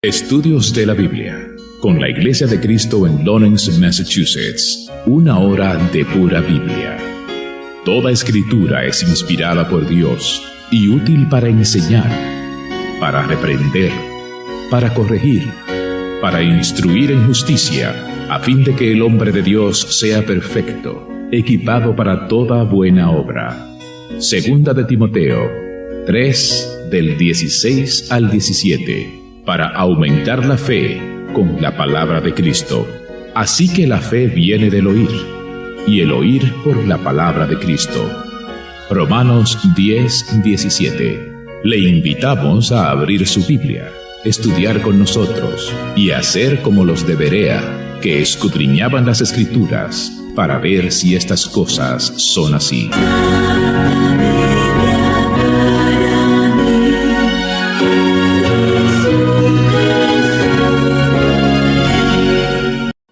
Estudios de la Biblia, con la Iglesia de Cristo en Lawrence, Massachusetts. 1 hora de pura Biblia. Toda escritura es inspirada por Dios y útil para enseñar, para reprender, para corregir, para instruir en justicia, a fin de que el hombre de Dios sea perfecto, equipado para toda buena obra. Segunda de Timoteo 3, del 16 al 17. Para aumentar la fe con la palabra de Cristo. Así que la fe viene del oír, y el oír por la palabra de Cristo. Romanos 10, 17. Le invitamos a abrir su Biblia, estudiar con nosotros y hacer como los de Berea, que escudriñaban las Escrituras para ver si estas cosas son así.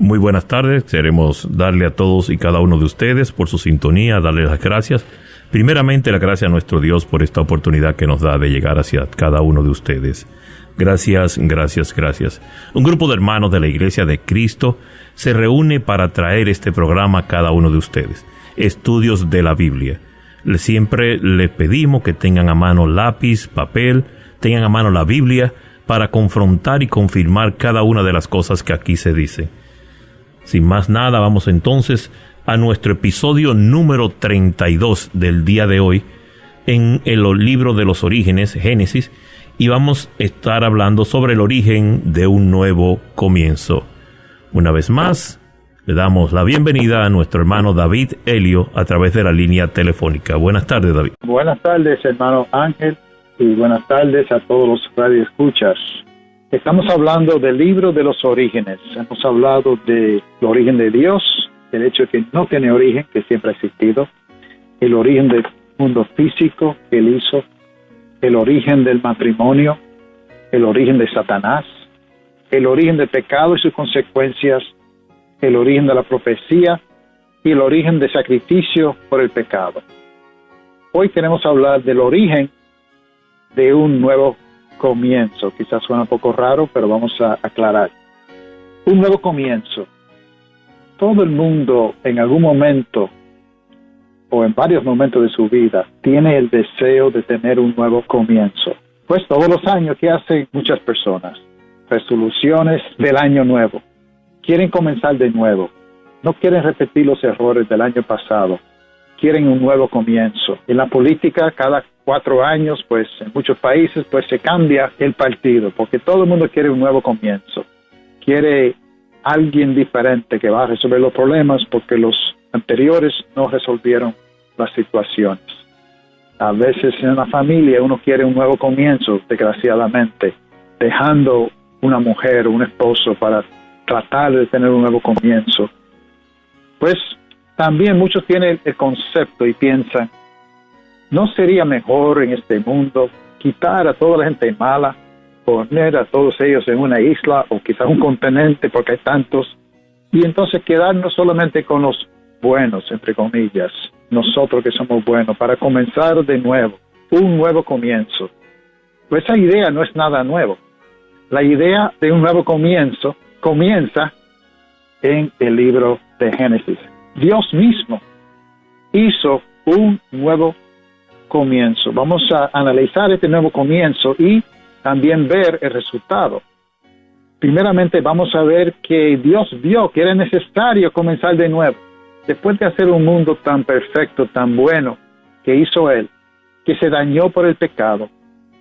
Muy buenas tardes, queremos darle a todos y cada uno de ustedes por su sintonía, darle las gracias. Primeramente, la gracia a nuestro Dios por esta oportunidad que nos da de llegar hacia cada uno de ustedes. Gracias, gracias, gracias. Un grupo de hermanos de la Iglesia de Cristo se reúne para traer este programa a cada uno de ustedes. Estudios de la Biblia. Siempre les pedimos que tengan a mano lápiz, papel, tengan a mano la Biblia para confrontar y confirmar cada una de las cosas que aquí se dicen. Sin más nada, vamos entonces a nuestro episodio número 32 del día de hoy en el libro de los orígenes, Génesis, y vamos a estar hablando sobre el origen de un nuevo comienzo. Una vez más, le damos la bienvenida a nuestro hermano David Helio a través de la línea telefónica. Buenas tardes, David. Buenas tardes, hermano Ángel, y buenas tardes a todos los radioescuchas. Estamos hablando del libro de los orígenes. Hemos hablado del origen de Dios, el hecho de que no tiene origen, que siempre ha existido, el origen del mundo físico que él hizo, el origen del matrimonio, el origen de Satanás, el origen del pecado y sus consecuencias, el origen de la profecía y el origen del sacrificio por el pecado. Hoy queremos hablar del origen de un nuevo comienzo. Quizás suena un poco raro, pero vamos a aclarar. Un nuevo comienzo. Todo el mundo en algún momento o en varios momentos de su vida tiene el deseo de tener un nuevo comienzo. Pues todos los años, ¿qué hacen muchas personas? Resoluciones del año nuevo. Quieren comenzar de nuevo. No quieren repetir los errores del año pasado. Quieren un nuevo comienzo. En la política, cada 4 años, pues en muchos países, pues se cambia el partido, porque todo el mundo quiere un nuevo comienzo. Quiere alguien diferente que va a resolver los problemas, porque los anteriores no resolvieron las situaciones. A veces en una familia uno quiere un nuevo comienzo, desgraciadamente, dejando una mujer o un esposo para tratar de tener un nuevo comienzo. Pues también muchos tienen el concepto y piensan, ¿no sería mejor en este mundo quitar a toda la gente mala, poner a todos ellos en una isla o quizás un continente, porque hay tantos, y entonces quedarnos solamente con los buenos, entre comillas, nosotros que somos buenos, para comenzar de nuevo, un nuevo comienzo? Pues esa idea no es nada nuevo. La idea de un nuevo comienzo comienza en el libro de Génesis. Dios mismo hizo un nuevo comienzo. Vamos a analizar este nuevo comienzo y también ver el resultado. Primeramente vamos a ver que Dios vio que era necesario comenzar de nuevo. Después de hacer un mundo tan perfecto, tan bueno que hizo Él, que se dañó por el pecado.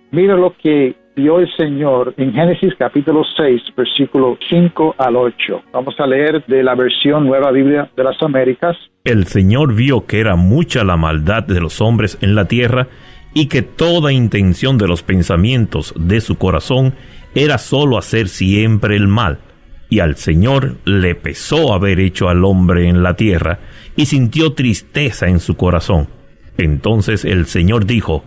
Mira lo que vio el Señor en Génesis capítulo 6, versículo 5 al 8. Vamos a leer de la versión Nueva Biblia de las Américas. El Señor vio que era mucha la maldad de los hombres en la tierra, y que toda intención de los pensamientos de su corazón era solo hacer siempre el mal. Y al Señor le pesó haber hecho al hombre en la tierra, y sintió tristeza en su corazón. Entonces el Señor dijo: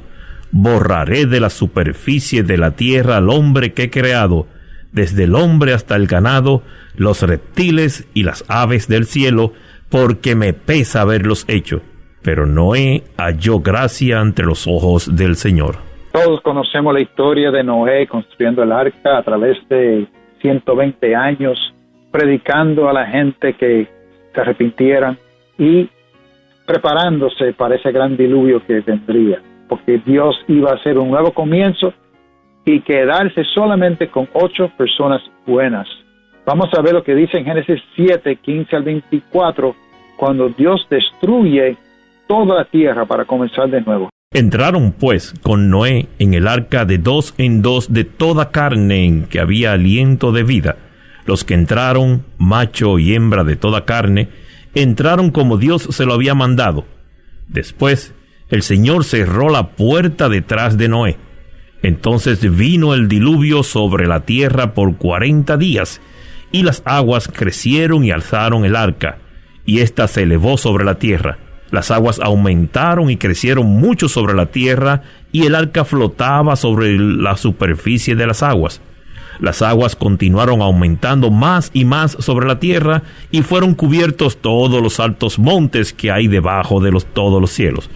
borraré de la superficie de la tierra al hombre que he creado, desde el hombre hasta el ganado, los reptiles y las aves del cielo, porque me pesa haberlos hecho. Pero Noé halló gracia ante los ojos del Señor. Todos conocemos la historia de Noé construyendo el arca a través de 120 años, predicando a la gente que se arrepintieran y preparándose para ese gran diluvio que vendría, porque Dios iba a hacer un nuevo comienzo y quedarse solamente con 8 personas buenas. Vamos a ver lo que dice en Génesis 7, 15 al 24, cuando Dios destruye toda la tierra para comenzar de nuevo. Entraron pues con Noé en el arca de 2 en 2 de toda carne en que había aliento de vida. Los que entraron, macho y hembra de toda carne, entraron como Dios se lo había mandado. Después, el Señor cerró la puerta detrás de Noé. Entonces vino el diluvio sobre la tierra por 40 días, y las aguas crecieron y alzaron el arca, y ésta se elevó sobre la tierra. Las aguas aumentaron y crecieron mucho sobre la tierra, y el arca flotaba sobre la superficie de las aguas. Las aguas continuaron aumentando más y más sobre la tierra, y fueron cubiertos todos los altos montes que hay debajo de todos los cielos.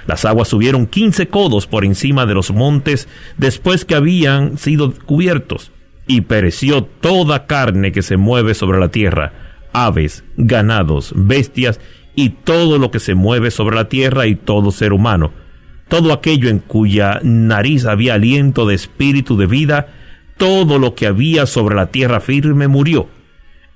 Las aguas subieron 15 codos por encima de los montes después que habían sido cubiertos, y pereció toda carne que se mueve sobre la tierra, aves, ganados, bestias, y todo lo que se mueve sobre la tierra y todo ser humano. Todo aquello en cuya nariz había aliento de espíritu de vida, todo lo que había sobre la tierra firme murió.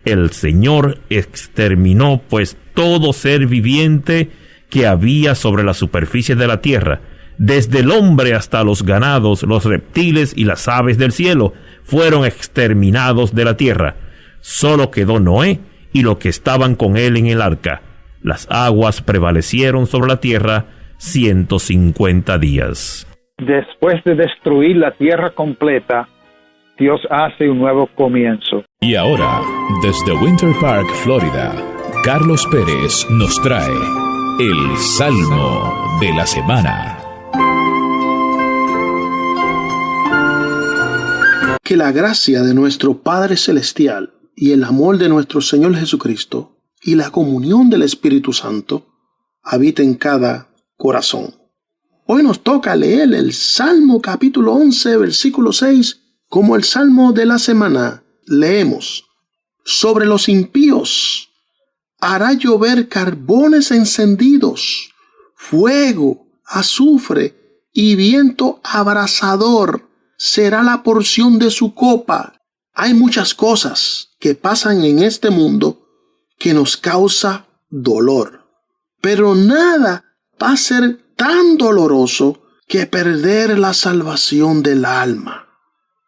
El Señor exterminó pues todo ser viviente que había sobre la superficie de la tierra, desde el hombre hasta los ganados, los reptiles y las aves del cielo, fueron exterminados de la tierra. Solo quedó Noé y los que estaban con él en el arca. Las aguas prevalecieron sobre la tierra 150 días. Después de destruir la tierra completa, Dios hace un nuevo comienzo. Y ahora, desde Winter Park, Florida, Carlos Pérez nos trae el Salmo de la Semana. Que la gracia de nuestro Padre Celestial y el amor de nuestro Señor Jesucristo y la comunión del Espíritu Santo habite en cada corazón. Hoy nos toca leer el Salmo capítulo 11, versículo 6, como el Salmo de la semana. Leemos: sobre los impíos hará llover carbones encendidos, fuego, azufre y viento abrasador será la porción de su copa. Hay muchas cosas que pasan en este mundo que nos causa dolor, pero nada va a ser tan doloroso que perder la salvación del alma.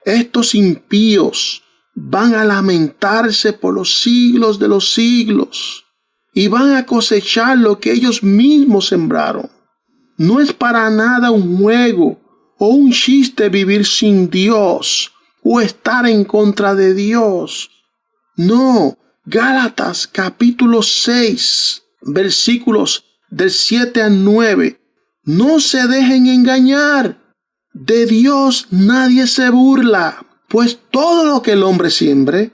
Estos impíos van a lamentarse por los siglos de los siglos y van a cosechar lo que ellos mismos sembraron. No es para nada un juego o un chiste vivir sin Dios o estar en contra de Dios. No, Gálatas capítulo 6, versículos del 7 al 9. No se dejen engañar. De Dios nadie se burla, pues todo lo que el hombre siembre,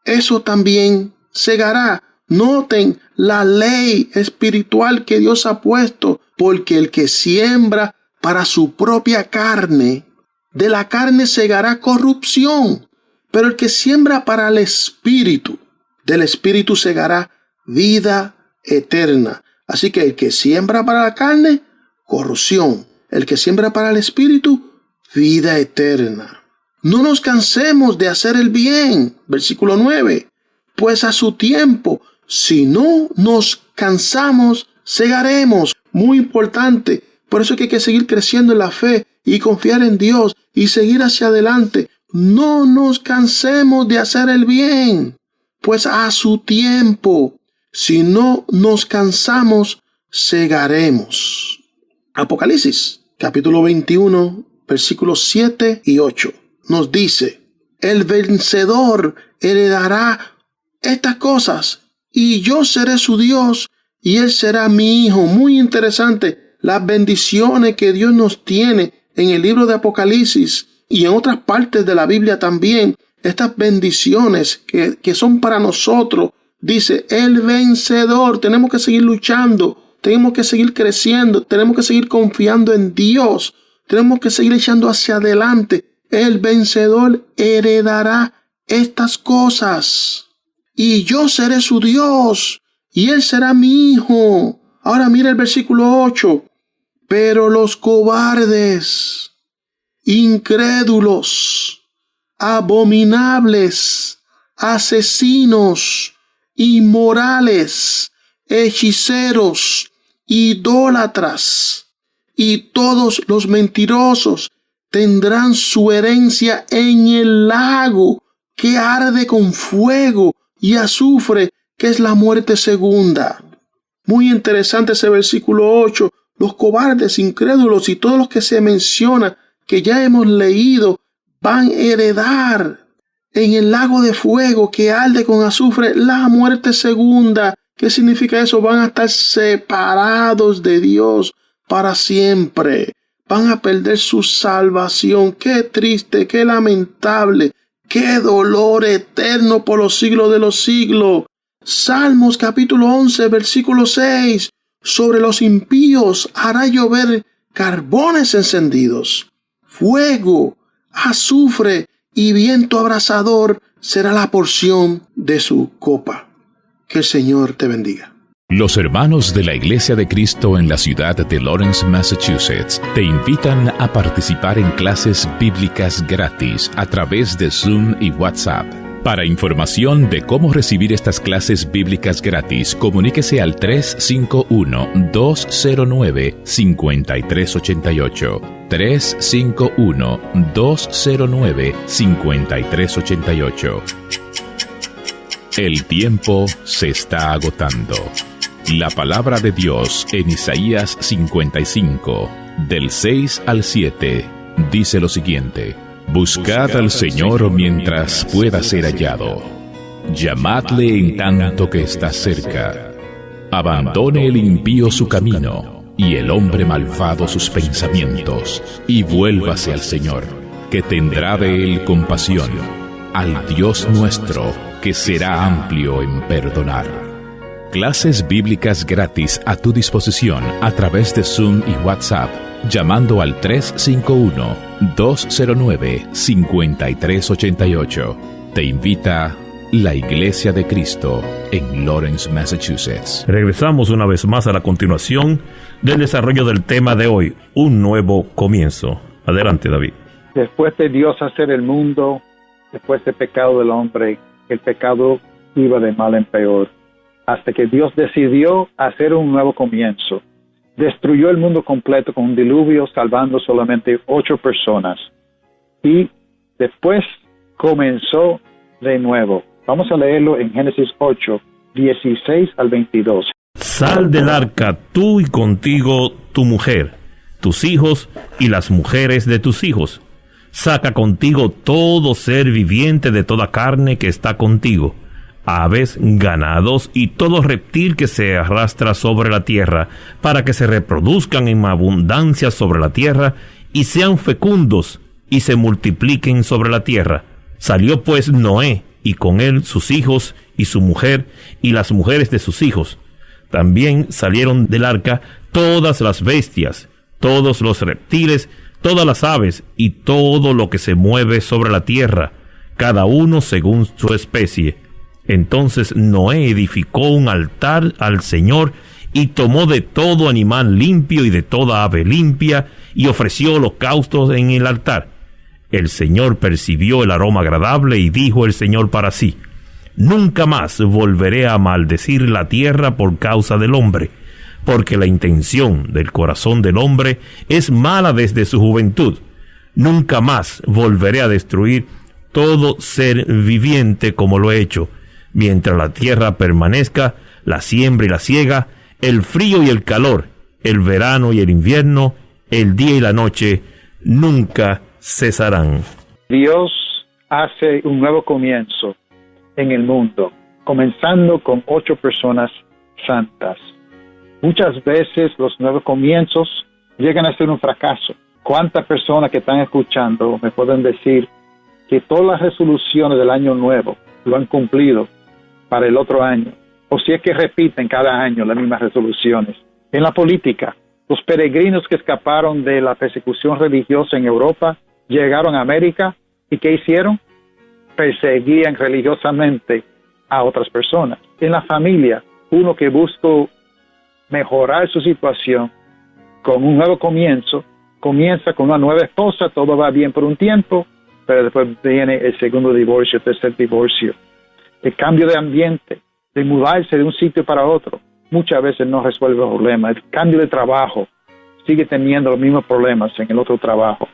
eso también segará. Noten la ley espiritual que Dios ha puesto, porque el que siembra para su propia carne, de la carne segará corrupción, pero el que siembra para el Espíritu, del Espíritu segará vida eterna. Así que el que siembra para la carne, corrupción. El que siembra para el Espíritu, vida eterna. No nos cansemos de hacer el bien. Versículo 9. Pues a su tiempo, si no nos cansamos, segaremos. Muy importante. Por eso es que hay que seguir creciendo en la fe y confiar en Dios y seguir hacia adelante. No nos cansemos de hacer el bien. Pues a su tiempo, si no nos cansamos, segaremos. Apocalipsis, capítulo 21, versículos 7 y 8, nos dice: el vencedor heredará estas cosas, y yo seré su Dios, y él será mi hijo. Muy interesante las bendiciones que Dios nos tiene en el libro de Apocalipsis y en otras partes de la Biblia también. Estas bendiciones que son para nosotros. Dice, el vencedor. Tenemos que seguir luchando. Tenemos que seguir creciendo. Tenemos que seguir confiando en Dios. Tenemos que seguir echando hacia adelante. El vencedor heredará estas cosas. Y yo seré su Dios, y él será mi hijo. Ahora mira el versículo 8. Pero los cobardes, incrédulos, abominables, asesinos, inmorales, hechiceros, idólatras y todos los mentirosos tendrán su herencia en el lago que arde con fuego y azufre, que es la muerte segunda. Muy interesante ese versículo 8. Los cobardes, incrédulos y todos los que se menciona, que ya hemos leído, van a heredar en el lago de fuego que arde con azufre la muerte segunda. ¿Qué significa eso? Van a estar separados de Dios para siempre. Van a perder su salvación. Qué triste, qué lamentable, qué dolor eterno por los siglos de los siglos. Salmos capítulo 11, versículo 6. Sobre los impíos hará llover carbones encendidos. Fuego, azufre y viento abrasador será la porción de su copa. Que el Señor te bendiga. Los hermanos de la Iglesia de Cristo en la ciudad de Lawrence, Massachusetts, te invitan a participar en clases bíblicas gratis a través de Zoom y WhatsApp. Para información de cómo recibir estas clases bíblicas gratis, comuníquese al 351-209-5388. 351-209-5388. El tiempo se está agotando. La palabra de Dios en Isaías 55, del 6 al 7, dice lo siguiente: Buscad al Señor mientras pueda ser hallado. Llamadle en tanto que está cerca. Abandone el impío su camino, y el hombre malvado sus pensamientos, y vuélvase al Señor, que tendrá de él compasión, al Dios nuestro, que será amplio en perdonar. Clases bíblicas gratis a tu disposición a través de Zoom y WhatsApp, llamando al 351-209-5388. Te invita la Iglesia de Cristo en Lawrence, Massachusetts. Regresamos una vez más a la continuación del desarrollo del tema de hoy, un nuevo comienzo. Adelante, David. Después de Dios hacer el mundo, después del pecado del hombre, el pecado iba de mal en peor, hasta que Dios decidió hacer un nuevo comienzo. Destruyó el mundo completo con un diluvio, salvando solamente 8 personas. Y después comenzó de nuevo. Vamos a leerlo en Génesis 8, 16 al 22. Sal del arca, tú y contigo tu mujer, tus hijos y las mujeres de tus hijos. Saca contigo todo ser viviente de toda carne que está contigo, aves, ganados y todo reptil que se arrastra sobre la tierra, para que se reproduzcan en abundancia sobre la tierra y sean fecundos y se multipliquen sobre la tierra. Salió pues Noé, y con él sus hijos y su mujer y las mujeres de sus hijos. También salieron del arca todas las bestias, todos los reptiles, todas las aves y todo lo que se mueve sobre la tierra, cada uno según su especie. Entonces Noé edificó un altar al Señor y tomó de todo animal limpio y de toda ave limpia y ofreció holocaustos en el altar. El Señor percibió el aroma agradable y dijo el Señor para sí: Nunca más volveré a maldecir la tierra por causa del hombre, porque la intención del corazón del hombre es mala desde su juventud. Nunca más volveré a destruir todo ser viviente como lo he hecho. Mientras la tierra permanezca, la siembra y la siega, el frío y el calor, el verano y el invierno, el día y la noche, nunca cesarán. Dios hace un nuevo comienzo en el mundo, comenzando con 8 personas santas. Muchas veces los nuevos comienzos llegan a ser un fracaso. ¿Cuántas personas que están escuchando me pueden decir que todas las resoluciones del año nuevo lo han cumplido para el otro año? O si es que repiten cada año las mismas resoluciones. En la política, Los peregrinos que escaparon de la persecución religiosa en Europa llegaron a América y ¿qué hicieron? Perseguían religiosamente a otras personas. En la familia, uno que busca mejorar su situación con un nuevo comienzo, comienza con una nueva esposa, todo va bien por un tiempo, pero después viene el segundo divorcio, el tercer divorcio. El cambio de ambiente, de mudarse de un sitio para otro, muchas veces no resuelve el problema. El cambio de trabajo, sigue teniendo los mismos problemas en el otro trabajo.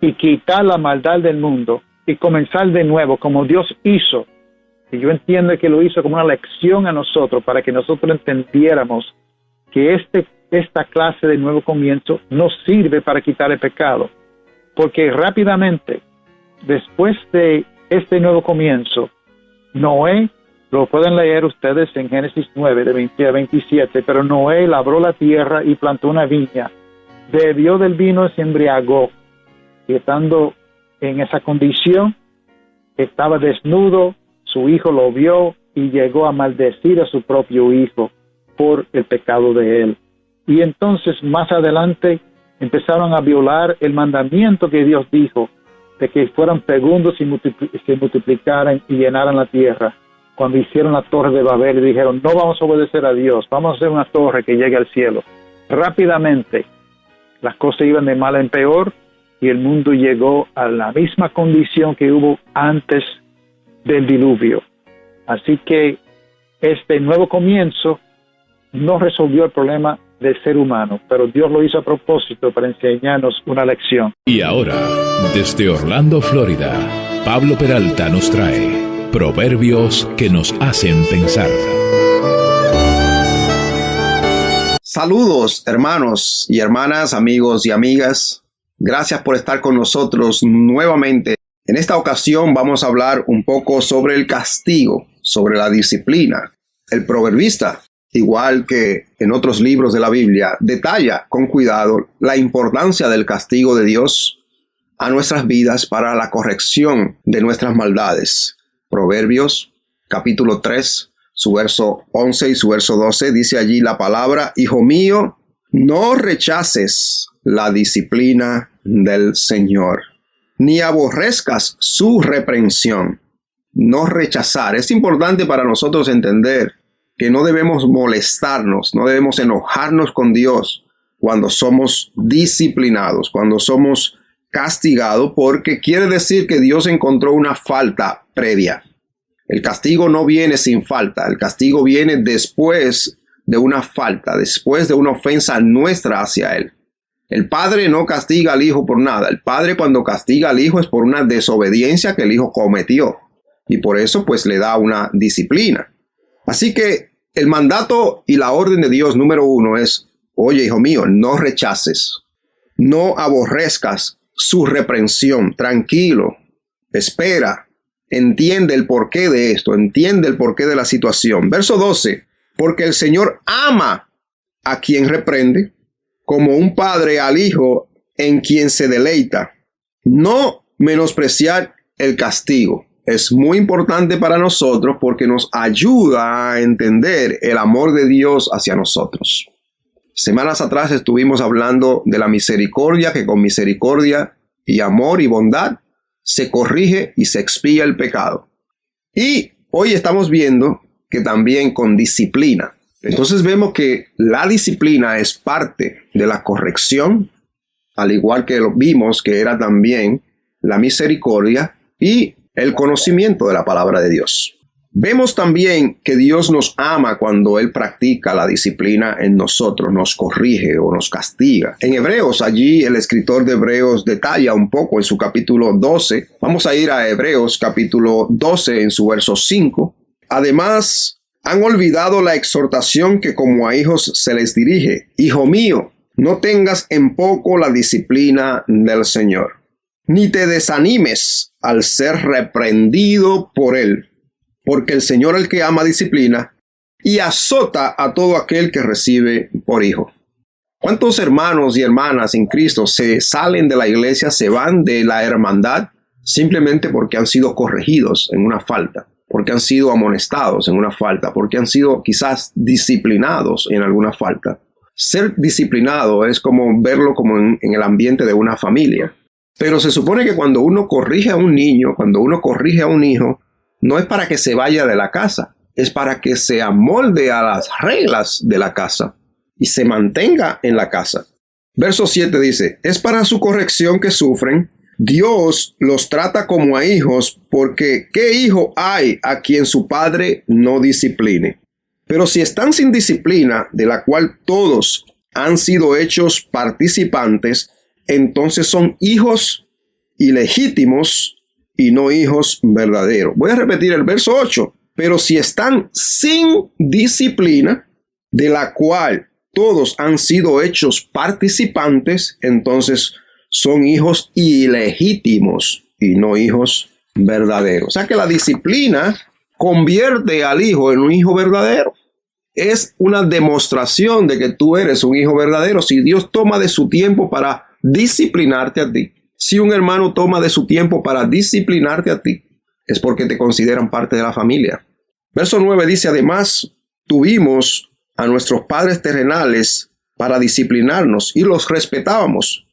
Y quitar la maldad del mundo y comenzar de nuevo como Dios hizo. Y yo entiendo que lo hizo como una lección a nosotros para que nosotros entendiéramos que esta clase de nuevo comienzo nos sirve para quitar el pecado. Porque rápidamente, después de este nuevo comienzo, Noé, lo pueden leer ustedes en Génesis 9, de 20 a 27, pero Noé labró la tierra y plantó una viña, bebió del vino y se embriagó. Y estando en esa condición, estaba desnudo, su hijo lo vio y llegó a maldecir a su propio hijo por el pecado de él. Y entonces más adelante empezaron a violar el mandamiento que Dios dijo de que fueran fecundos y se multiplicaran y llenaran la tierra. Cuando hicieron la torre de Babel y dijeron, no vamos a obedecer a Dios, vamos a hacer una torre que llegue al cielo. Rápidamente las cosas iban de mal en peor y el mundo llegó a la misma condición que hubo antes del diluvio. Así que este nuevo comienzo no resolvió el problema del ser humano, pero Dios lo hizo a propósito para enseñarnos una lección. Y ahora, desde Orlando, Florida, Pablo Peralta nos trae Proverbios que nos hacen pensar. Saludos, hermanos y hermanas, amigos y amigas. Gracias por estar con nosotros nuevamente. En esta ocasión vamos a hablar un poco sobre el castigo, sobre la disciplina. El proverbista, igual que en otros libros de la Biblia, detalla con cuidado la importancia del castigo de Dios a nuestras vidas para la corrección de nuestras maldades. Proverbios, capítulo 3, su verso 11 y su verso 12, dice allí la palabra: Hijo mío, no rechaces la disciplina del Señor, ni aborrezcas su reprensión. No rechazar. Es importante para nosotros entender que no debemos molestarnos, no debemos enojarnos con Dios cuando somos disciplinados, cuando somos castigados, porque quiere decir que Dios encontró una falta previa. El castigo no viene sin falta, el castigo viene después de una falta, después de una ofensa nuestra hacia Él. El padre no castiga al hijo por nada. El padre, cuando castiga al hijo, es por una desobediencia que el hijo cometió. Y por eso pues le da una disciplina. Así que el mandato y la orden de Dios número 1 es: oye, hijo mío, no rechaces, no aborrezcas su reprensión. Tranquilo, espera, entiende el porqué de esto, entiende el porqué de la situación. Verso 12, porque el Señor ama a quien reprende, como un padre al hijo en quien se deleita. No menospreciar el castigo. Es muy importante para nosotros porque nos ayuda a entender el amor de Dios hacia nosotros. Semanas atrás estuvimos hablando de la misericordia, que con misericordia y amor y bondad se corrige y se expía el pecado. Y hoy estamos viendo que también con disciplina. Entonces vemos que la disciplina es parte de la corrección, al igual que lo vimos que era también la misericordia y el conocimiento de la palabra de Dios. Vemos también que Dios nos ama cuando Él practica la disciplina en nosotros, nos corrige o nos castiga. En Hebreos, allí el escritor de Hebreos detalla un poco en su capítulo 12. Vamos a ir a Hebreos capítulo 12 en su verso 5. Además, han olvidado la exhortación que como a hijos se les dirige. Hijo mío, no tengas en poco la disciplina del Señor, ni te desanimes al ser reprendido por Él, porque el Señor el que ama disciplina y azota a todo aquel que recibe por hijo. ¿Cuántos hermanos y hermanas en Cristo se salen de la iglesia, se van de la hermandad simplemente porque han sido corregidos en una falta? Porque han sido amonestados en una falta, porque han sido quizás disciplinados en alguna falta. ser disciplinado es como verlo como en el ambiente de una familia. Pero se supone que cuando uno corrige a un niño, cuando uno corrige a un hijo, no es para que se vaya de la casa, es para que se amolde a las reglas de la casa y se mantenga en la casa. Verso 7 dice, es para su corrección que sufren. Dios los trata como a hijos, porque ¿qué hijo hay a quien su padre no discipline? Pero si están sin disciplina, de la cual todos han sido hechos participantes, entonces son hijos ilegítimos y no hijos verdaderos. Voy a repetir el verso 8. Pero si están sin disciplina, de la cual todos han sido hechos participantes, entonces son hijos ilegítimos y no hijos verdaderos. O sea que la disciplina convierte al hijo en un hijo verdadero. Es una demostración de que tú eres un hijo verdadero si Dios toma de su tiempo para disciplinarte a ti. Si un hermano toma de su tiempo para disciplinarte a ti, es porque te consideran parte de la familia. Verso 9 dice, además, tuvimos a nuestros padres terrenales para disciplinarnos y los respetábamos.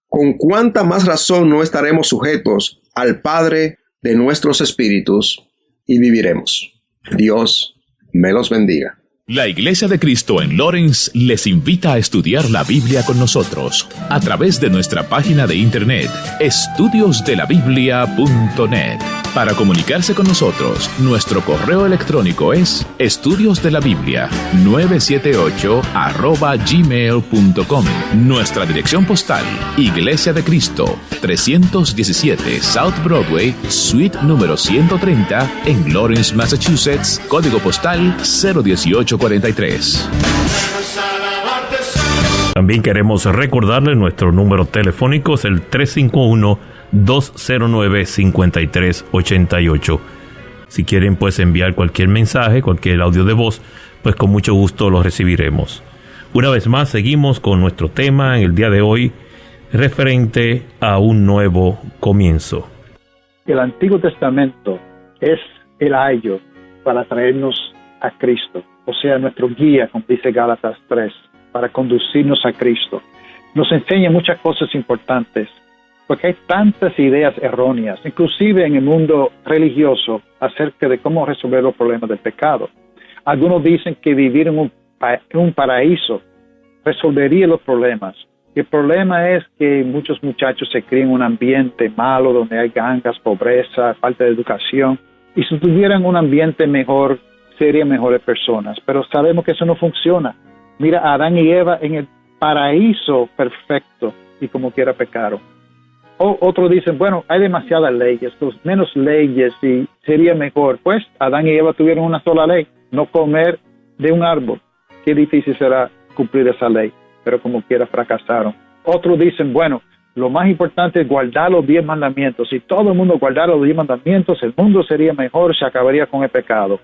¿Con cuánta más razón no estaremos sujetos al Padre de nuestros espíritus y viviremos? Dios me los bendiga. La Iglesia de Cristo en Lawrence les invita a estudiar la Biblia con nosotros a través de nuestra página de internet estudiosdelabiblia.net. Para comunicarse con nosotros, nuestro correo electrónico es estudiosdelabiblia978@gmail.com. Nuestra dirección postal, Iglesia de Cristo, 317 South Broadway, suite número 130, en Lawrence, Massachusetts, código postal 01843. También queremos recordarles nuestro número telefónico es el 351-209-5388. Si quieren pues enviar cualquier mensaje, cualquier audio de voz, pues con mucho gusto lo recibiremos. Una vez más seguimos con nuestro tema en el día de hoy, referente a un nuevo comienzo. El Antiguo Testamento es el ayo para traernos a Cristo, o sea, nuestro guía, como dice Gálatas 3, para conducirnos a Cristo. Nos enseña muchas cosas importantes, porque hay tantas ideas erróneas, inclusive en el mundo religioso, acerca de cómo resolver los problemas del pecado. Algunos dicen que vivir en un paraíso resolvería los problemas. El problema es que muchos muchachos se crían en un ambiente malo, donde hay gangas, pobreza, falta de educación, y si tuvieran un ambiente mejor, serían mejores personas. Pero sabemos que eso no funciona. Mira, Adán y Eva en el paraíso perfecto, y como quiera pecaron. Otros dicen, bueno, hay demasiadas leyes, pues menos leyes y sería mejor. Pues Adán y Eva tuvieron una sola ley, no comer de un árbol. Qué difícil será cumplir esa ley, pero como quiera fracasaron. Otros dicen, bueno, lo más importante es guardar los 10 mandamientos. Si todo el mundo guardara los 10 mandamientos, el mundo sería mejor, se acabaría con el pecado.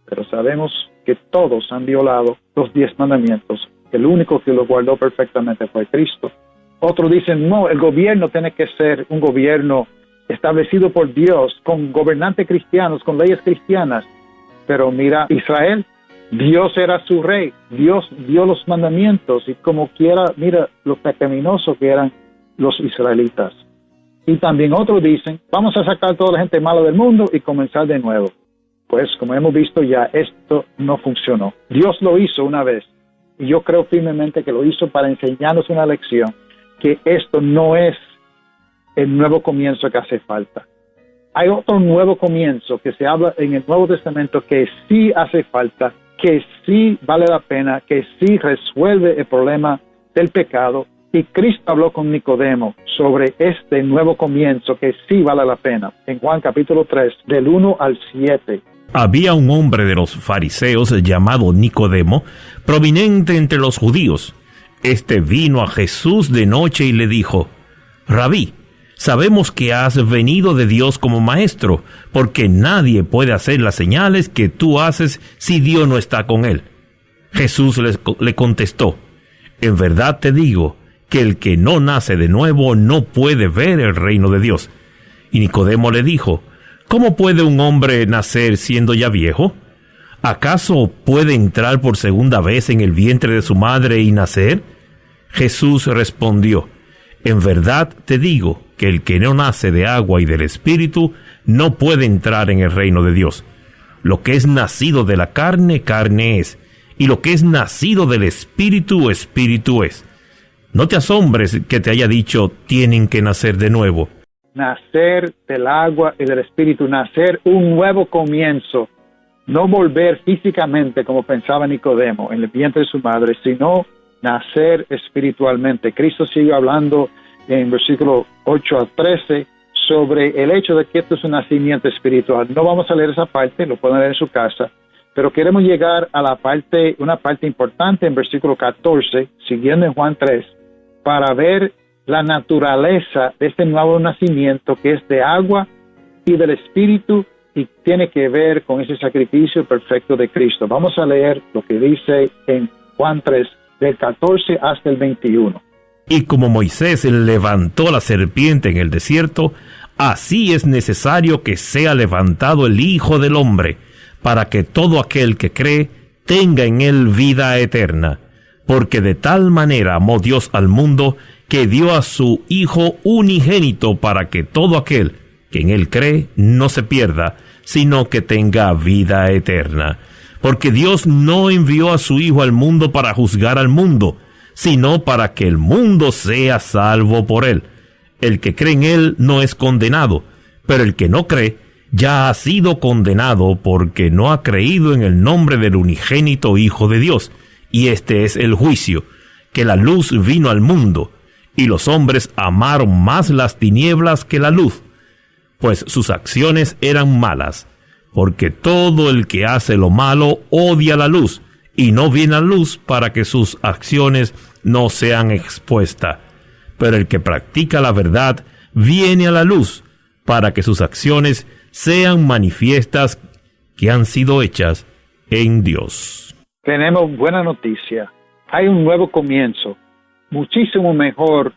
Pero sabemos que todos han violado los 10 mandamientos. El único que los guardó perfectamente fue Cristo. Otros dicen, no, el gobierno tiene que ser un gobierno establecido por Dios, con gobernantes cristianos, con leyes cristianas. Pero mira, Israel, Dios era su rey, Dios dio los mandamientos y como quiera, mira lo pecaminosos que eran los israelitas. Y también otros dicen, vamos a sacar a toda la gente mala del mundo y comenzar de nuevo. Pues como hemos visto ya, esto no funcionó. Dios lo hizo una vez y yo creo firmemente que lo hizo para enseñarnos una lección, que esto no es el nuevo comienzo que hace falta. Hay otro nuevo comienzo que se habla en el Nuevo Testamento que sí hace falta, que sí vale la pena, que sí resuelve el problema del pecado. Y Cristo habló con Nicodemo sobre este nuevo comienzo que sí vale la pena. En Juan capítulo 3, del 1 al 7. Había un hombre de los fariseos llamado Nicodemo, prominente entre los judíos. Este vino a Jesús de noche y le dijo: Rabí, sabemos que has venido de Dios como maestro, porque nadie puede hacer las señales que tú haces si Dios no está con él. Jesús le contestó: En verdad te digo que el que no nace de nuevo no puede ver el reino de Dios. Y Nicodemo le dijo: ¿Cómo puede un hombre nacer siendo ya viejo? ¿Acaso puede entrar por segunda vez en el vientre de su madre y nacer? Jesús respondió: en verdad te digo que el que no nace de agua y del Espíritu no puede entrar en el reino de Dios. Lo que es nacido de la carne, carne es, y lo que es nacido del Espíritu, Espíritu es. No te asombres que te haya dicho, tienen que nacer de nuevo. Nacer del agua y del Espíritu, nacer un nuevo comienzo, no volver físicamente como pensaba Nicodemo en el vientre de su madre, sino nacer espiritualmente. Cristo sigue hablando en versículo 8 a 13 sobre el hecho de que esto es un nacimiento espiritual. No vamos a leer esa parte, lo pueden leer en su casa, pero queremos llegar a una parte importante en versículo 14, siguiendo en Juan 3, para ver la naturaleza de este nuevo nacimiento que es de agua y del Espíritu y tiene que ver con ese sacrificio perfecto de Cristo. Vamos a leer lo que dice en Juan 3, del 14 hasta el 21. Y como Moisés levantó la serpiente en el desierto, así es necesario que sea levantado el Hijo del Hombre, para que todo aquel que cree tenga en él vida eterna. Porque de tal manera amó Dios al mundo, que dio a su Hijo unigénito, para que todo aquel que en él cree no se pierda, sino que tenga vida eterna. Porque Dios no envió a su Hijo al mundo para juzgar al mundo, sino para que el mundo sea salvo por él. El que cree en él no es condenado, pero el que no cree ya ha sido condenado porque no ha creído en el nombre del unigénito Hijo de Dios. Y este es el juicio, que la luz vino al mundo, y los hombres amaron más las tinieblas que la luz, pues sus acciones eran malas. Porque todo el que hace lo malo odia la luz, y no viene a la luz para que sus acciones no sean expuestas. Pero el que practica la verdad viene a la luz, para que sus acciones sean manifiestas que han sido hechas en Dios. Tenemos buena noticia. Hay un nuevo comienzo, muchísimo mejor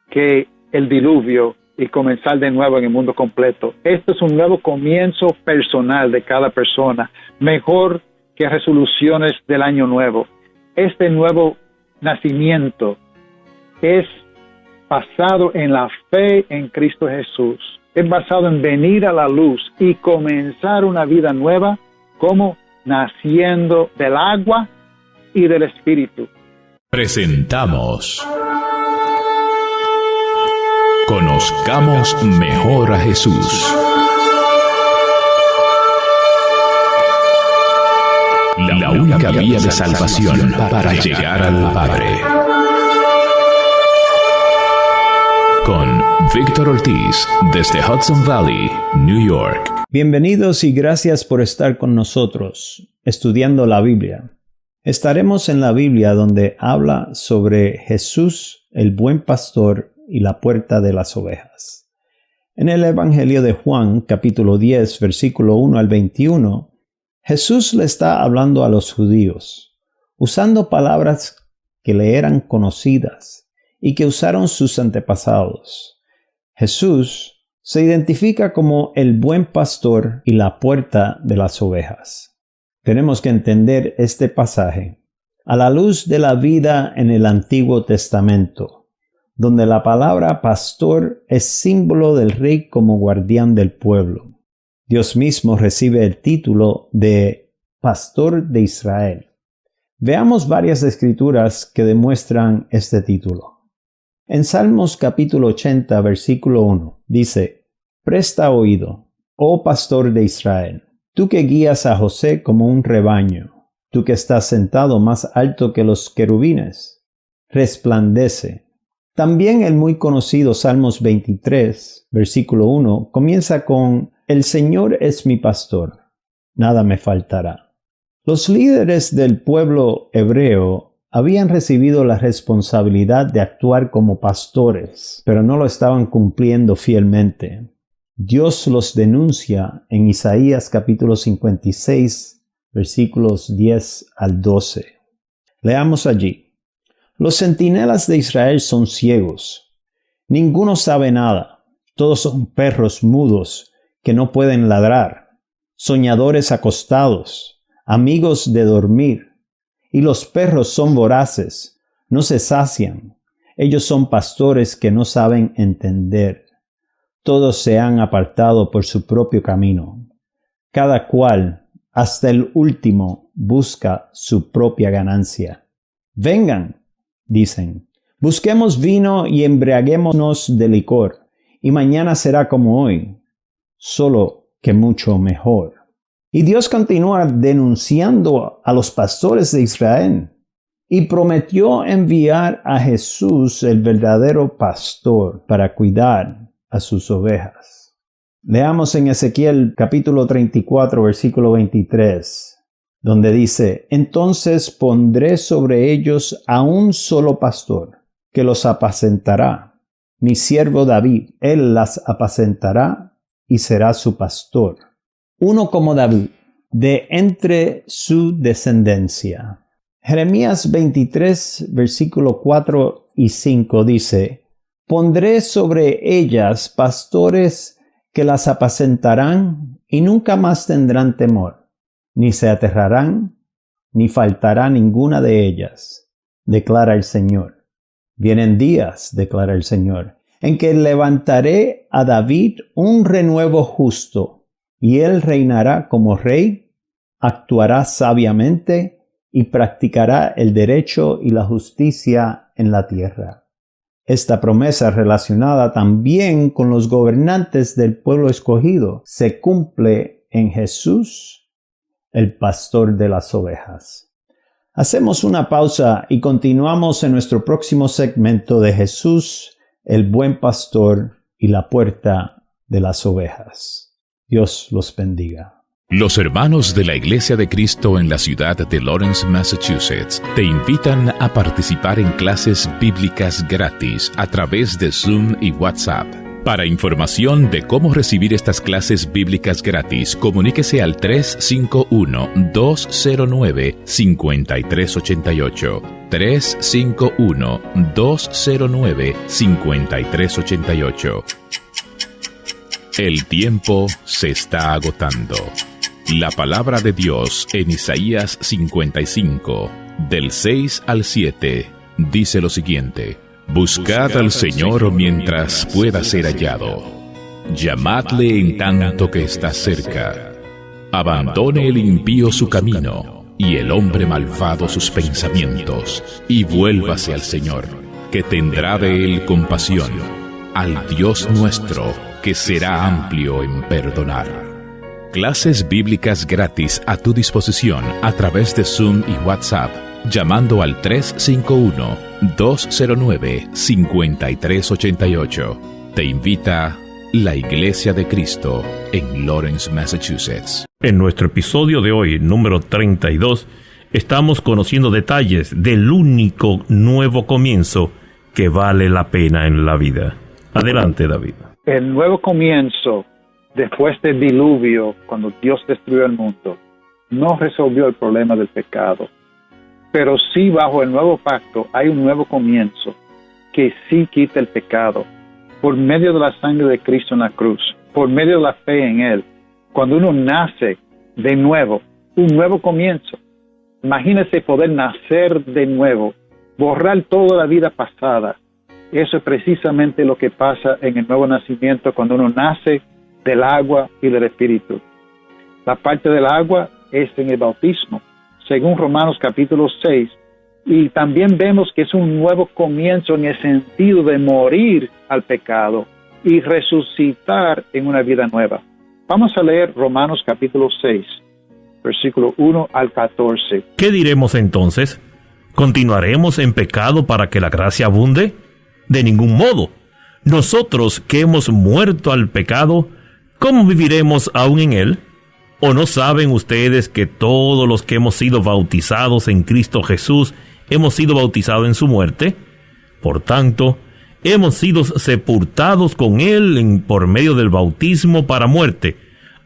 que el diluvio y comenzar de nuevo en el mundo completo. Esto es un nuevo comienzo personal de cada persona, mejor que resoluciones del año nuevo. Este nuevo nacimiento es basado en la fe en Cristo Jesús. Es basado en venir a la luz y comenzar una vida nueva como naciendo del agua y del Espíritu. Presentamos Conozcamos mejor a Jesús. La única vía de salvación para llegar al Padre. Con Víctor Ortiz, desde Hudson Valley, New York. Bienvenidos y gracias por estar con nosotros, estudiando la Biblia. Estaremos en la Biblia donde habla sobre Jesús, el buen pastor y la puerta de las ovejas. En el Evangelio de Juan, capítulo 10, versículo 1 al 21, Jesús le está hablando a los judíos, usando palabras que le eran conocidas y que usaron sus antepasados. Jesús se identifica como el buen pastor y la puerta de las ovejas. Tenemos que entender este pasaje a la luz de la vida en el Antiguo Testamento, donde la palabra pastor es símbolo del rey como guardián del pueblo. Dios mismo recibe el título de Pastor de Israel. Veamos varias escrituras que demuestran este título. En Salmos capítulo 80, versículo 1, dice: Presta oído, oh pastor de Israel, tú que guías a José como un rebaño, tú que estás sentado más alto que los querubines, resplandece. También el muy conocido Salmos 23, versículo 1, comienza con: El Señor es mi pastor, nada me faltará. Los líderes del pueblo hebreo habían recibido la responsabilidad de actuar como pastores, pero no lo estaban cumpliendo fielmente. Dios los denuncia en Isaías capítulo 56, versículos 10 al 12. Leamos allí. Los centinelas de Israel son ciegos. Ninguno sabe nada. Todos son perros mudos que no pueden ladrar. Soñadores acostados. amigos de dormir. Y los perros son voraces, no se sacian. Ellos son pastores que no saben entender. Todos se han apartado por su propio camino. Cada cual, hasta el último, busca su propia ganancia. Vengan, dicen, busquemos vino y embriaguémonos de licor, y mañana será como hoy, solo que mucho mejor. Y Dios continúa denunciando a los pastores de Israel y prometió enviar a Jesús, el verdadero pastor, para cuidar a sus ovejas. Leamos en Ezequiel capítulo 34, versículo 23, donde dice: Entonces pondré sobre ellos a un solo pastor, que los apacentará, mi siervo David. Él las apacentará y será su pastor. Uno como David, de entre su descendencia. Jeremías 23, versículo 4 y 5 dice: Pondré sobre ellas pastores que las apacentarán y nunca más tendrán temor, ni se aterrarán, ni faltará ninguna de ellas, declara el Señor. Vienen días, declara el Señor, en que levantaré a David un renuevo justo, y él reinará como rey, actuará sabiamente y practicará el derecho y la justicia en la tierra. Esta promesa, relacionada también con los gobernantes del pueblo escogido, se cumple en Jesús, el pastor de las ovejas. Hacemos una pausa y continuamos en nuestro próximo segmento de Jesús, el buen pastor y la puerta de las ovejas. Dios los bendiga. Los hermanos de la Iglesia de Cristo en la ciudad de Lawrence, Massachusetts, te invitan a participar en clases bíblicas gratis a través de Zoom y WhatsApp. Para información de cómo recibir estas clases bíblicas gratis, comuníquese al 351-209-5388. 351-209-5388. El tiempo se está agotando. La palabra de Dios en Isaías 55, del 6 al 7, dice lo siguiente: Buscad al Señor mientras pueda ser hallado. Llamadle en tanto que está cerca. Abandone el impío su camino, y el hombre malvado sus pensamientos, y vuélvase al Señor, que tendrá de él compasión, al Dios nuestro, que será amplio en perdonar. Clases bíblicas gratis a tu disposición a través de Zoom y WhatsApp, llamando al 351-209-5388. Te invita la Iglesia de Cristo en Lawrence, Massachusetts. En nuestro episodio de hoy, número 32, estamos conociendo detalles del único nuevo comienzo que vale la pena en la vida. Adelante, David. El nuevo comienzo, después del diluvio, cuando Dios destruyó el mundo, no resolvió el problema del pecado. Pero sí, bajo el nuevo pacto, hay un nuevo comienzo que sí quita el pecado. Por medio de la sangre de Cristo en la cruz, por medio de la fe en Él. Cuando uno nace de nuevo, un nuevo comienzo. Imagínese poder nacer de nuevo, borrar toda la vida pasada. Eso es precisamente lo que pasa en el nuevo nacimiento cuando uno nace del agua y del Espíritu. La parte del agua es en el bautismo, según Romanos capítulo 6. Y también vemos que es un nuevo comienzo en el sentido de morir al pecado y resucitar en una vida nueva. Vamos a leer Romanos capítulo 6, versículo 1 al 14. ¿Qué diremos entonces? ¿Continuaremos en pecado para que la gracia abunde? De ningún modo. Nosotros que hemos muerto al pecado, ¿cómo viviremos aún en él? ¿O no saben ustedes que todos los que hemos sido bautizados en Cristo Jesús hemos sido bautizados en su muerte? Por tanto, hemos sido sepultados con él por medio del bautismo para muerte,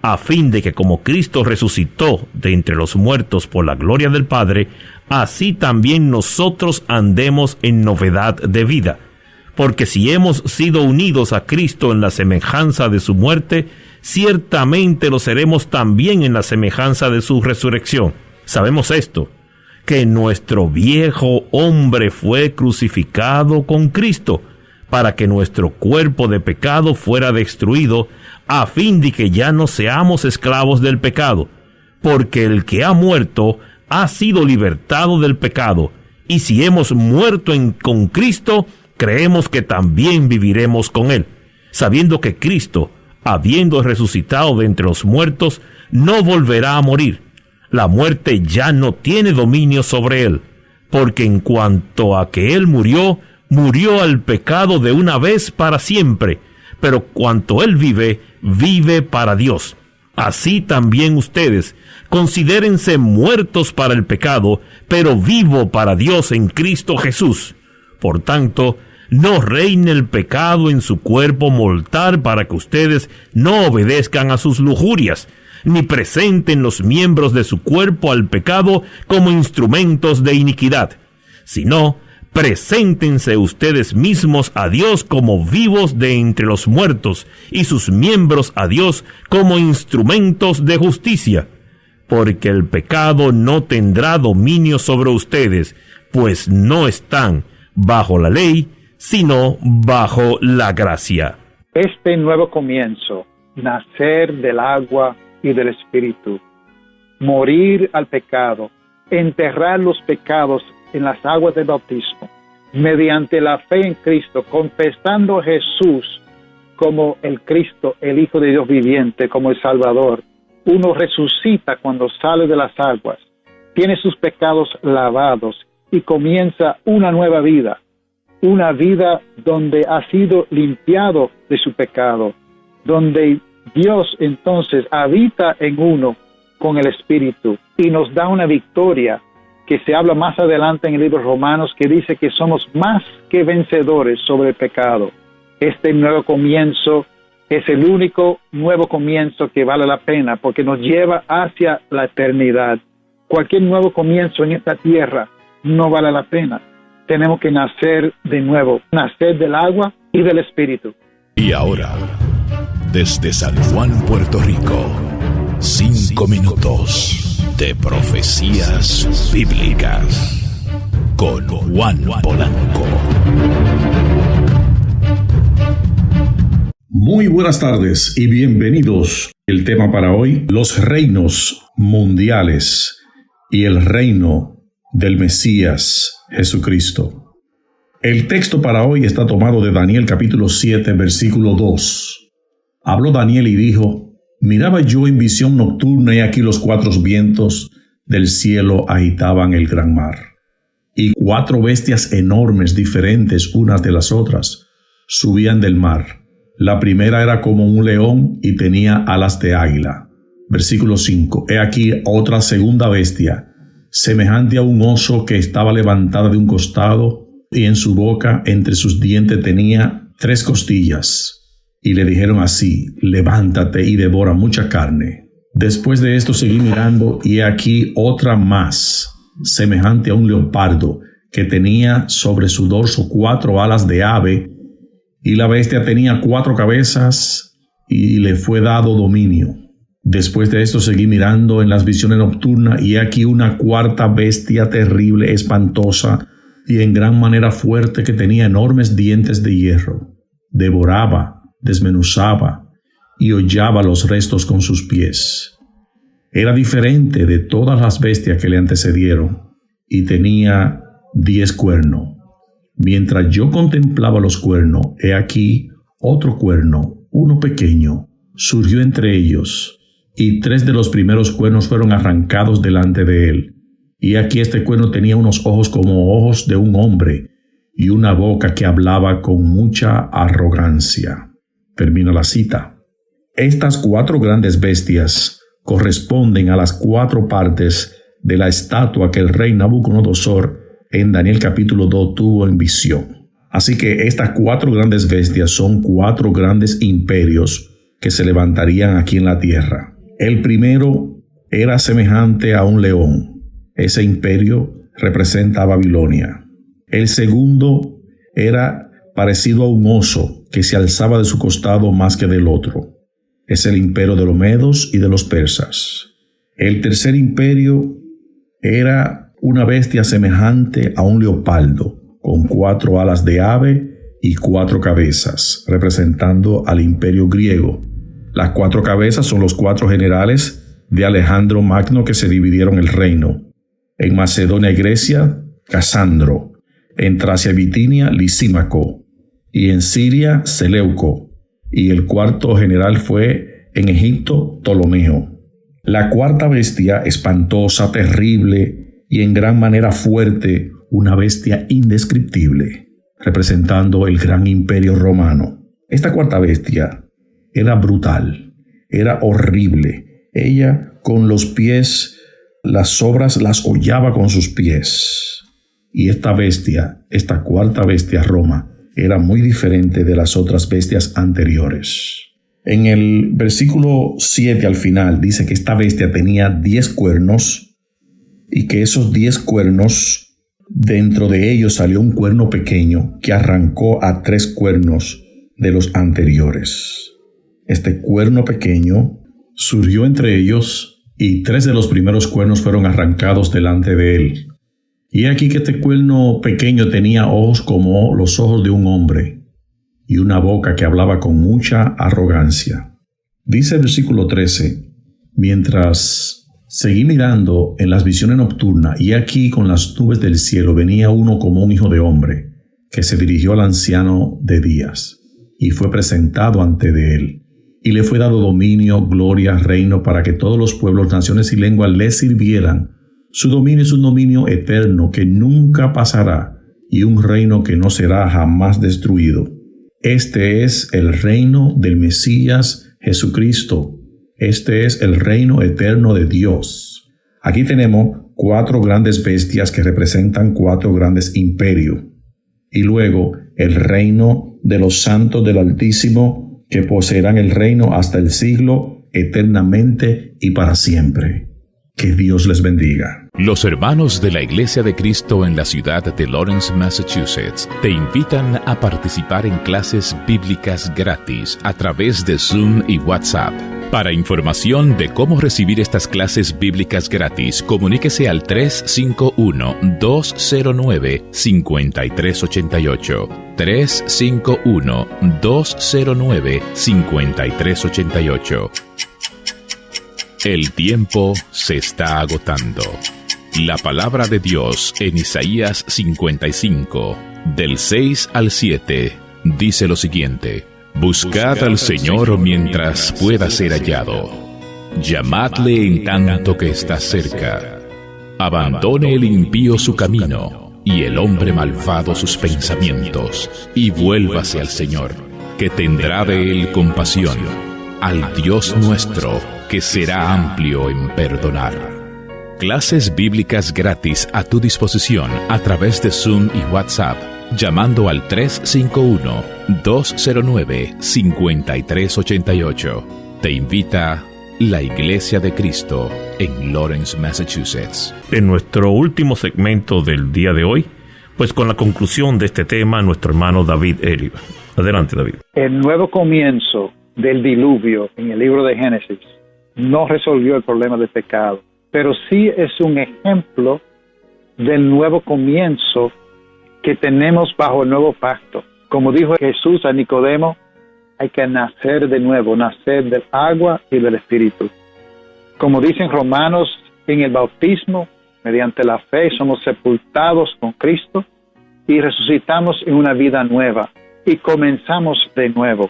a fin de que como Cristo resucitó de entre los muertos por la gloria del Padre, así también nosotros andemos en novedad de vida. Porque si hemos sido unidos a Cristo en la semejanza de su muerte, ciertamente lo seremos también en la semejanza de su resurrección. Sabemos esto, que nuestro viejo hombre fue crucificado con Cristo, para que nuestro cuerpo de pecado fuera destruido, a fin de que ya no seamos esclavos del pecado, porque el que ha muerto ha sido libertado del pecado, y si hemos muerto con Cristo, creemos que también viviremos con Él, sabiendo que Cristo, habiendo resucitado de entre los muertos, no volverá a morir. La muerte ya no tiene dominio sobre Él, porque en cuanto a que Él murió al pecado de una vez para siempre, pero cuanto Él vive, vive para Dios. Así también ustedes, considérense muertos para el pecado, pero vivo para Dios en Cristo Jesús. Por tanto, no reine el pecado en su cuerpo mortal para que ustedes no obedezcan a sus lujurias, ni presenten los miembros de su cuerpo al pecado como instrumentos de iniquidad, sino preséntense ustedes mismos a Dios como vivos de entre los muertos, y sus miembros a Dios como instrumentos de justicia, porque el pecado no tendrá dominio sobre ustedes, pues no están bajo la ley, sino bajo la gracia. Este nuevo comienzo, nacer del agua y del Espíritu, morir al pecado, enterrar los pecados en las aguas del bautismo, mediante la fe en Cristo, confesando a Jesús como el Cristo, el Hijo de Dios viviente, como el Salvador. Uno resucita cuando sale de las aguas, tiene sus pecados lavados y comienza una nueva vida, una vida donde ha sido limpiado de su pecado, donde Dios entonces habita en uno con el Espíritu y nos da una victoria que se habla más adelante en el libro de Romanos, que dice que somos más que vencedores sobre el pecado. Este nuevo comienzo es el único nuevo comienzo que vale la pena, porque nos lleva hacia la eternidad. Cualquier nuevo comienzo en esta tierra no vale la pena. Tenemos que nacer de nuevo, nacer del agua y del Espíritu. Y ahora, desde San Juan, Puerto Rico, 5 minutos de profecías bíblicas con Juan Polanco. Muy buenas tardes y bienvenidos. El tema para hoy, los reinos mundiales y el reino del Mesías Jesucristo. El texto para hoy está tomado de Daniel capítulo 7, versículo 2. Habló Daniel y dijo: miraba yo en visión nocturna, y aquí los 4 vientos del cielo agitaban el gran mar. Y 4 bestias enormes, diferentes unas de las otras, subían del mar. La primera era como un león y tenía alas de águila. Versículo 5. He aquí otra segunda bestia, semejante a un oso, que estaba levantada de un costado, y en su boca, entre sus dientes, tenía 3 costillas. Y le dijeron así: levántate y devora mucha carne. Después de esto seguí mirando, y he aquí otra más, semejante a un leopardo, que tenía sobre su dorso 4 alas de ave, y la bestia tenía 4 cabezas, y le fue dado dominio. Después de esto seguí mirando en las visiones nocturnas, y he aquí una 4ª bestia terrible, espantosa, y en gran manera fuerte, que tenía enormes dientes de hierro. Devoraba, desmenuzaba y hollaba los restos con sus pies. Era diferente de todas las bestias que le antecedieron, y tenía 10 cuernos. Mientras yo contemplaba los cuernos, he aquí otro cuerno, uno pequeño, surgió entre ellos, y 3 de los primeros cuernos fueron arrancados delante de él. Y aquí este cuerno tenía unos ojos como ojos de un hombre, y una boca que hablaba con mucha arrogancia. Termina la cita. Estas 4 grandes bestias corresponden a las 4 partes de la estatua que el rey Nabucodonosor en Daniel capítulo 2 tuvo en visión. Así que estas 4 grandes bestias son 4 grandes imperios que se levantarían aquí en la tierra. El primero era semejante a un león. Ese imperio representa a Babilonia. El segundo era parecido a un oso que se alzaba de su costado más que del otro. Es el imperio de los medos y de los persas. El tercer imperio Era una bestia semejante a un leopardo, con 4 alas de ave y 4 cabezas, representando al imperio griego. Las 4 cabezas son los 4 generales de Alejandro Magno que se dividieron el reino. En Macedonia y Grecia, Casandro. En Tracia y Bitinia, Lisímaco. Y en Siria, Seleuco. Y el 4º general fue en Egipto, Ptolomeo. La 4ª bestia, espantosa, terrible y en gran manera fuerte, una bestia indescriptible, representando el gran imperio romano. Esta 4ª bestia era brutal, era horrible. Ella con los pies, las sobras las hollaba con sus pies. Y esta bestia, esta 4ª bestia, Roma, era muy diferente de las otras bestias anteriores. En el versículo 7 al final dice que esta bestia tenía 10 cuernos y que esos 10 cuernos, dentro de ellos salió un cuerno pequeño que arrancó a 3 cuernos de los anteriores. Este cuerno pequeño surgió entre ellos y 3 de los primeros cuernos fueron arrancados delante de él. Y aquí que este cuerno pequeño tenía ojos como los ojos de un hombre y una boca que hablaba con mucha arrogancia. Dice el versículo 13, mientras seguí mirando en las visiones nocturnas, y aquí con las nubes del cielo venía uno como un hijo de hombre, que se dirigió al anciano de días, y fue presentado ante de él. Y le fue dado dominio, gloria, reino, para que todos los pueblos, naciones y lenguas le sirvieran. Su dominio es un dominio eterno que nunca pasará, y un reino que no será jamás destruido. Este es el reino del Mesías Jesucristo. Este es el reino eterno de Dios. Aquí tenemos 4 grandes bestias que representan 4 grandes imperios. Y luego el reino de los santos del Altísimo, que poseerán el reino hasta el siglo, eternamente y para siempre. Que Dios les bendiga. Los hermanos de la Iglesia de Cristo en la ciudad de Lawrence, Massachusetts, te invitan a participar en clases bíblicas gratis a través de Zoom y WhatsApp. Para información de cómo recibir estas clases bíblicas gratis, comuníquese al 351-209-5388. 351-209-5388. El tiempo se está agotando. La palabra de Dios en Isaías 55, del 6 al 7, dice lo siguiente: Buscad al Señor mientras pueda ser hallado. Llamadle en tanto que está cerca. Abandone el impío su camino, y el hombre malvado sus pensamientos, y vuélvase al Señor, que tendrá de él compasión, al Dios nuestro, que será amplio en perdonar. Clases bíblicas gratis a tu disposición a través de Zoom y WhatsApp, llamando al 351-209-5388. Te invita la Iglesia de Cristo en Lawrence, Massachusetts. En nuestro último segmento del día de hoy, pues con la conclusión de este tema, nuestro hermano David Elio. Adelante, David. El nuevo comienzo del diluvio en el libro de Génesis no resolvió el problema del pecado, pero sí es un ejemplo del nuevo comienzo que tenemos bajo el nuevo pacto. Como dijo Jesús a Nicodemo, hay que nacer de nuevo, nacer del agua y del Espíritu. Como dicen Romanos, en el bautismo, mediante la fe, somos sepultados con Cristo y resucitamos en una vida nueva y comenzamos de nuevo.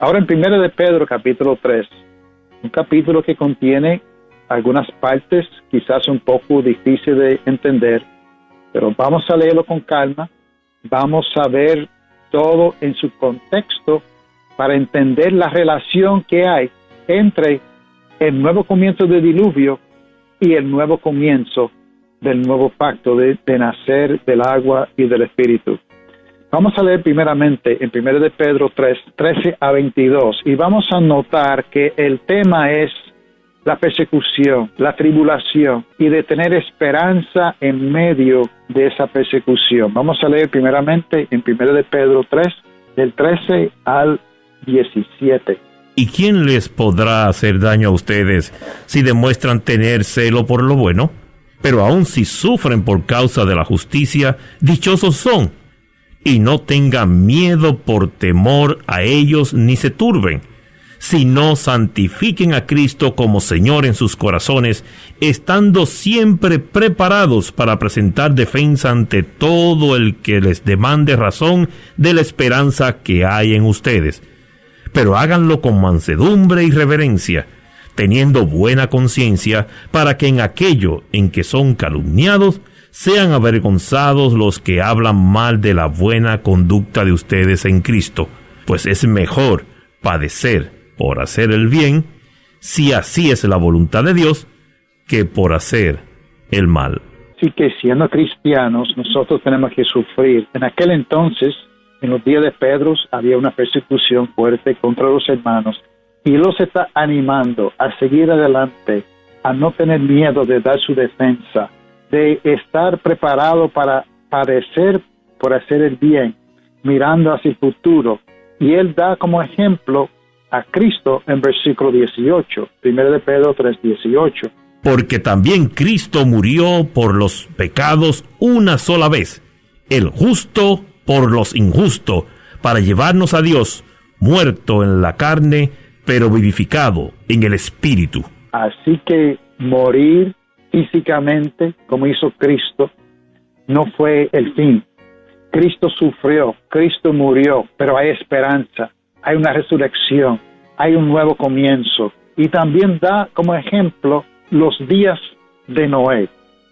Ahora en 1 de Pedro, capítulo 3, un capítulo que contiene algunas partes quizás un poco difíciles de entender, pero vamos a leerlo con calma, vamos a ver todo en su contexto para entender la relación que hay entre el nuevo comienzo del diluvio y el nuevo comienzo del nuevo pacto de nacer del agua y del Espíritu. Vamos a leer primeramente en 1 de Pedro 3, 13 a 22, y vamos a notar que el tema es la persecución, la tribulación, y de tener esperanza en medio de esa persecución. Vamos a leer primeramente en 1 de Pedro 3, del 13 al 17. ¿Y quién les podrá hacer daño a ustedes si demuestran tener celo por lo bueno? Pero aun si sufren por causa de la justicia, dichosos son. Y no tengan miedo por temor a ellos ni se turben, sino santifiquen a Cristo como Señor en sus corazones, estando siempre preparados para presentar defensa ante todo el que les demande razón de la esperanza que hay en ustedes. Pero háganlo con mansedumbre y reverencia, teniendo buena conciencia, para que en aquello en que son calumniados, sean avergonzados los que hablan mal de la buena conducta de ustedes en Cristo, pues es mejor padecer por hacer el bien, si así es la voluntad de Dios, que por hacer el mal. Así que siendo cristianos, nosotros tenemos que sufrir. En aquel entonces, en los días de Pedro, había una persecución fuerte contra los hermanos, y los está animando a seguir adelante, a no tener miedo de dar su defensa, de estar preparado para padecer por hacer el bien, mirando hacia el futuro. Y él da como ejemplo a Cristo en versículo 18, 1 de Pedro 3:18. Porque también Cristo murió por los pecados una sola vez, el justo por los injustos, para llevarnos a Dios, muerto en la carne, pero vivificado en el Espíritu. Así que morir físicamente, como hizo Cristo, no fue el fin. Cristo sufrió, Cristo murió, pero hay esperanza, hay una resurrección, hay un nuevo comienzo. Y también da como ejemplo los días de Noé.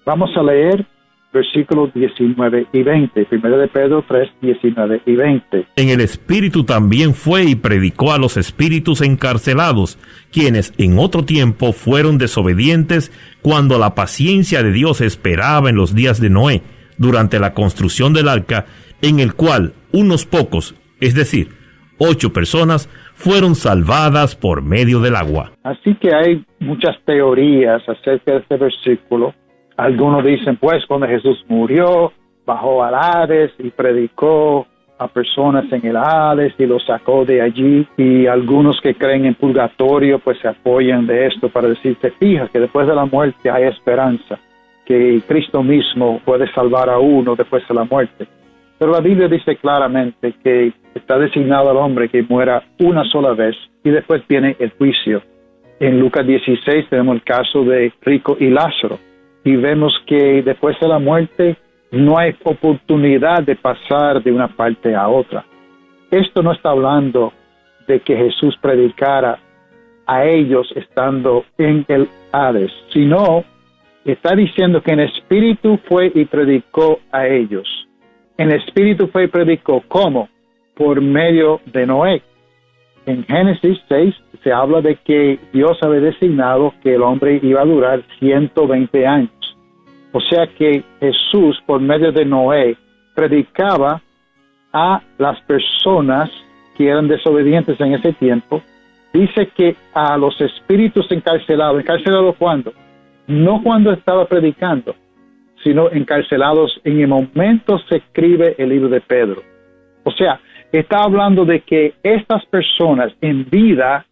Vamos a leer versículos 19 y 20, 1 de Pedro 3, 19 y 20. En el Espíritu también fue y predicó a los espíritus encarcelados, quienes en otro tiempo fueron desobedientes cuando la paciencia de Dios esperaba en los días de Noé, durante la construcción del arca, en el cual unos pocos, es decir, 8 personas, fueron salvadas por medio del agua. Así que hay muchas teorías acerca de este versículo. Algunos dicen, pues, cuando Jesús murió, bajó al Hades y predicó a personas en el Hades y los sacó de allí. Y algunos que creen en purgatorio, pues se apoyan de esto para decir, te fijas que después de la muerte hay esperanza, que Cristo mismo puede salvar a uno después de la muerte. Pero la Biblia dice claramente que está designado al hombre que muera una sola vez y después viene el juicio. En Lucas 16 tenemos el caso de Rico y Lázaro. Y vemos que después de la muerte no hay oportunidad de pasar de una parte a otra. Esto no está hablando de que Jesús predicara a ellos estando en el Hades, sino está diciendo que en espíritu fue y predicó a ellos. En espíritu fue y predicó, ¿cómo? Por medio de Noé. En Génesis 6 se habla de que Dios había designado que el hombre iba a durar 120 años. O sea que Jesús, por medio de Noé, predicaba a las personas que eran desobedientes en ese tiempo. Dice que a los espíritus encarcelados. ¿Encarcelados cuándo? No cuando estaba predicando, sino encarcelados en el momento se escribe el libro de Pedro. O sea, está hablando de que estas personas en vida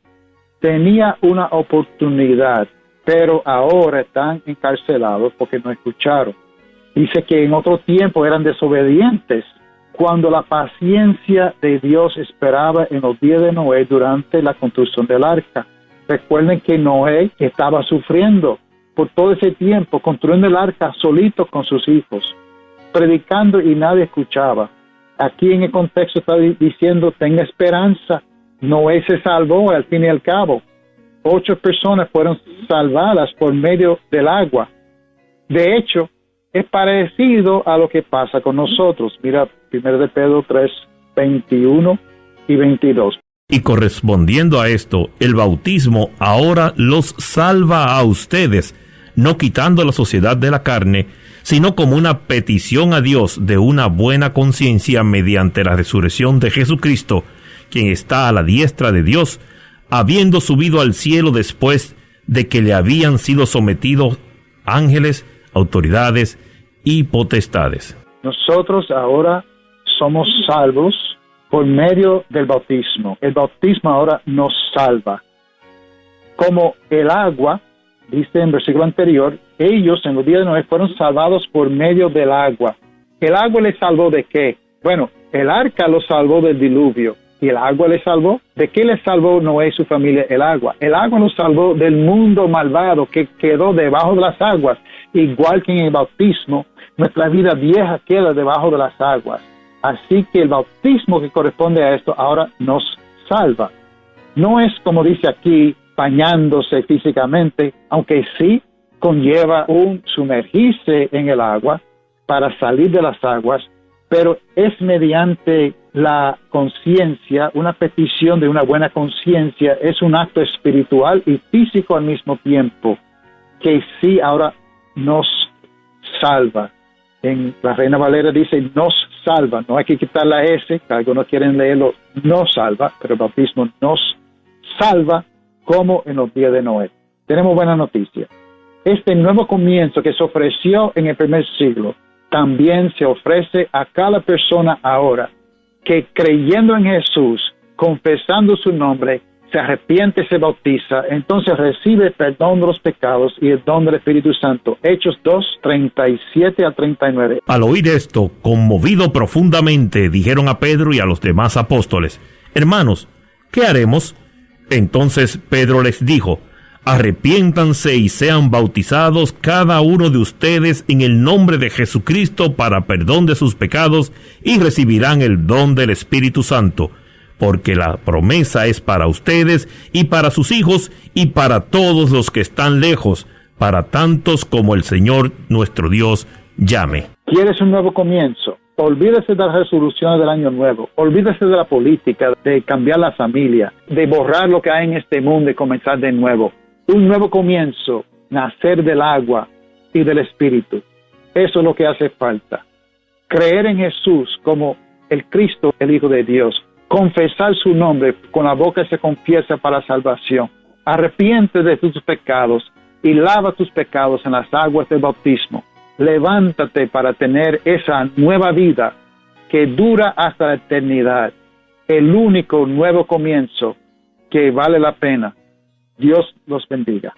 tenían una oportunidad, pero ahora están encarcelados porque no escucharon. Dice que en otro tiempo eran desobedientes cuando la paciencia de Dios esperaba en los días de Noé durante la construcción del arca. Recuerden que Noé estaba sufriendo por todo ese tiempo, construyendo el arca solito con sus hijos, predicando y nadie escuchaba. Aquí en el contexto está diciendo, tenga esperanza. Noé se salvó al fin y al cabo. 8 personas fueron salvadas por medio del agua. De hecho, es parecido a lo que pasa con nosotros. Mira, 1 de Pedro 3, 21 y 22. Y correspondiendo a esto, el bautismo ahora los salva a ustedes, no quitando la sociedad de la carne, sino como una petición a Dios de una buena conciencia mediante la resurrección de Jesucristo, quien está a la diestra de Dios, habiendo subido al cielo después de que le habían sido sometidos ángeles, autoridades y potestades. Nosotros ahora somos salvos por medio del bautismo. El bautismo ahora nos salva. Como el agua dice en versículo anterior, ellos en los días de Noé fueron salvados por medio del agua. ¿El agua les salvó de qué? Bueno, el arca los salvó del diluvio. ¿Y el agua les salvó? ¿De qué les salvó Noé y su familia el agua? El agua nos salvó del mundo malvado que quedó debajo de las aguas. Igual que en el bautismo, nuestra vida vieja queda debajo de las aguas. Así que el bautismo que corresponde a esto ahora nos salva. No es como dice aquí, bañándose físicamente, aunque sí conlleva un sumergirse en el agua para salir de las aguas, pero es mediante la conciencia, una petición de una buena conciencia, es un acto espiritual y físico al mismo tiempo, que sí ahora nos salva. En la Reina Valera dice nos salva, no hay que quitar la S, que algunos quieren leerlo, nos salva, pero el bautismo nos salva como en los días de Noé. Tenemos buena noticia. Este nuevo comienzo que se ofreció en el primer siglo, también se ofrece a cada persona ahora que creyendo en Jesús, confesando su nombre, se arrepiente, se bautiza, entonces recibe perdón de los pecados y el don del Espíritu Santo. Hechos 2, 37 a 39. Al oír esto, conmovido profundamente, dijeron a Pedro y a los demás apóstoles: Hermanos, ¿qué haremos? Entonces Pedro les dijo: Arrepiéntanse y sean bautizados cada uno de ustedes en el nombre de Jesucristo para perdón de sus pecados y recibirán el don del Espíritu Santo, porque la promesa es para ustedes y para sus hijos y para todos los que están lejos, para tantos como el Señor nuestro Dios llame. ¿Quieres un nuevo comienzo? Olvídese de las resoluciones del año nuevo, olvídese de la política, de cambiar la familia, de borrar lo que hay en este mundo y comenzar de nuevo. Un nuevo comienzo, nacer del agua y del Espíritu. Eso es lo que hace falta. Creer en Jesús como el Cristo, el Hijo de Dios. Confesar su nombre, con la boca se confiesa para salvación. Arrepiente de tus pecados y lava tus pecados en las aguas del bautismo. Levántate para tener esa nueva vida que dura hasta la eternidad. El único nuevo comienzo que vale la pena. Dios los bendiga.